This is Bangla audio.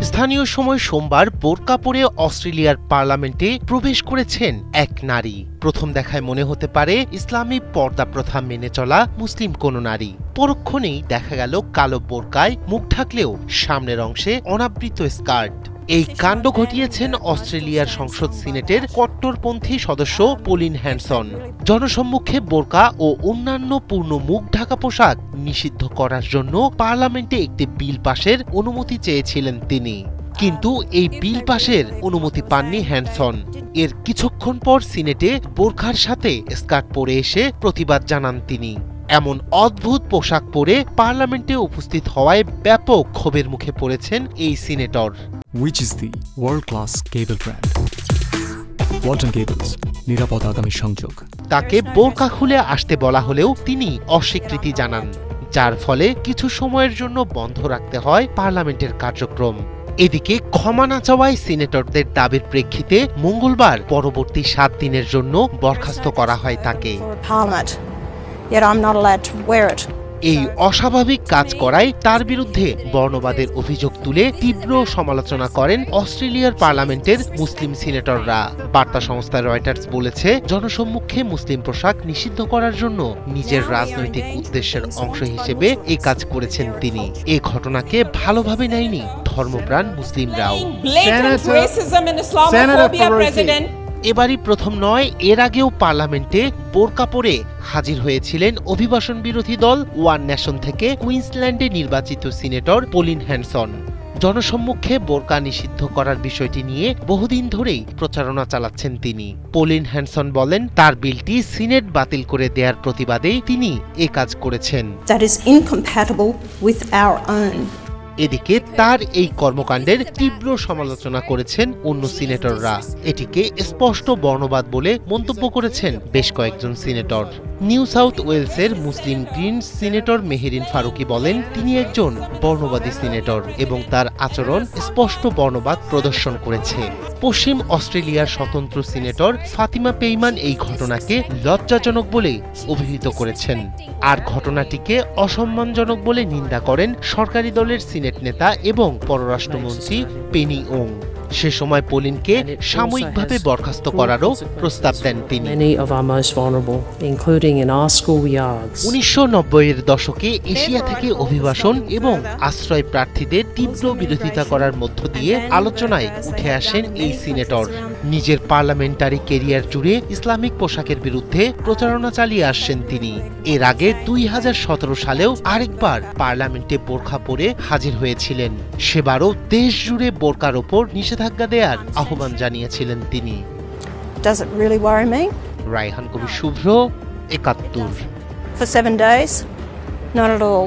স্থানীয় সময় সোমবার বোরকা পরে অস্ট্রেলিয়ার পার্লামেন্টে প্রবেশ করেছেন এক নারী। প্রথম দেখায় মনে হতে পারে ইসলামী পর্দা প্রথা মেনে চলা মুসলিম কোন নারী। পরক্ষণেই দেখা গেল কালো বোরকায় মুখ ঢাকলেও সামনের অংশে অনাবৃত স্কার্ট। এই কাণ্ড ঘটিয়েছেন অস্ট্রেলিয়ার সংসদ সিনেটের কট্টরপন্থী সদস্য পলিন হ্যানসন। জনসম্মুখে বোরকা ও অন্যান্য পূর্ণ মুখ ঢাকা পোশাক নিষিদ্ধ করার জন্য পার্লামেন্টে একটি বিল পাশের অনুমতি চেয়েছিলেন তিনি, কিন্তু এই বিল পাশের অনুমতি পাননি হ্যানসন। এর কিছুক্ষণ পর সিনেটে বোরখার সাথে স্কার্ট পরে এসে প্রতিবাদ জানান তিনি। এমন অদ্ভুত পোশাক পরে পার্লামেন্টে উপস্থিত হওয়ায় ব্যাপক ক্ষোভের মুখে পড়েছেন এই senator. Which is the world-class cable brand? Walton Cables, নিরাপদ আগামী সংযোগ। তাকে বোরকা খুলে আসতে বলা হলেও তিনি অস্বীকৃতি জানান, যার ফলে কিছু সময়ের জন্য বন্ধ রাখতে হয় পার্লামেন্টের কার্যক্রম। এদিকে ক্ষমা না চাওয়ায় সিনেটরদের দাবির প্রেক্ষিতে মঙ্গলবার পরবর্তী 7 দিনের জন্য বরখাস্ত করা হয় তাকে। এই অস্বাভাবিক কাজ করায় তার বিরুদ্ধে বর্ণবাদের অভিযোগ তুলে তীব্র সমালোচনা করেন অস্ট্রেলিয়ার পার্লামেন্টের মুসলিম সিনেটররা। বার্তা সংস্থা রয়টার্স বলেছে, জনসম্মুখে মুসলিম পোশাক নিষিদ্ধ করার জন্য নিজের রাজনৈতিক উদ্দেশ্যের অংশ হিসেবে এই কাজ করেছেন তিনি। এ ঘটনাকে ভালোভাবে নেয়নি ধর্মপ্রাণ মুসলিমরাও। এবারই প্রথম নয়, এর আগেও পার্লামেন্টে বোরকা পরে হাজির হয়েছিলেন অভিবাসন বিরোধী দল ওয়ান নেশন থেকে কুইন্সল্যান্ডে নির্বাচিত সিনেটর পলিন হ্যানসন। জনসম্মুখে বোরকা নিষিদ্ধ করার বিষয়টি নিয়ে বহুদিন ধরেই প্রচারণা চালাচ্ছেন তিনি। পলিন হ্যানসন বলেন, তার বিলটি সিনেট বাতিল করে দেওয়ার প্রতিবাদেই তিনি এ কাজ করেছেন। এদিকে তার এই কর্মকাণ্ডের তীব্র সমালোচনা করেছেন অন্য সিনেটররা। এটিকে স্পষ্ট বর্ণবাদ বলে মন্তব্য করেছেন বেশ কয়েকজন সিনেটর। নিউ সাউথ ওয়েলসের মুসলিম গ্রিনস সিনেটর মেহেরিন ফারুকি বলেন, তিনি একজন বর্ণবাদী সিনেটর এবং তার আচরণ স্পষ্ট বর্ণবাদ প্রদর্শন করেছে। পশ্চিম অস্ট্রেলিয়ার স্বতন্ত্র সিনেটর ফাতিমা পেইমান এই ঘটনাকে লজ্জাজনক বলে অভিহিত করেছেন, আর ঘটনাটিকে অসম্মানজনক বলে নিন্দা করেন সরকারি দলের সিনেট নেতা এবং পররাষ্ট্রমন্ত্রী পেনি ওং। সে সময় পলিনকে সাময়িকভাবে বরখাস্ত করারও প্রস্তাব দেন তিনি। 1990-এর দশকে এশিয়া থেকে অভিবাসন এবং আশ্রয় প্রার্থীদের তীব্র বিরোধিতা করার মধ্য দিয়ে আলোচনায় উঠে আসেন এই সিনেটর। নিজের পার্লামেন্টারি ক্যারিয়ার জুড়ে ইসলামিক পোশাকের বিরুদ্ধে প্রচারণা চালিয়ে আসছেন তিনি। এর আগে 2017 সালেও আরেকবার পার্লামেন্টে বোরখা পরে হাজির হয়েছিলেন। সেবারও দেশ জুড়ে বোরকার ওপর নিষেধাজ্ঞা দেওয়ার আহ্বান জানিয়েছিলেন তিনি। রায়হান কবির শুভ্র, 71। For 7 days? Not at all.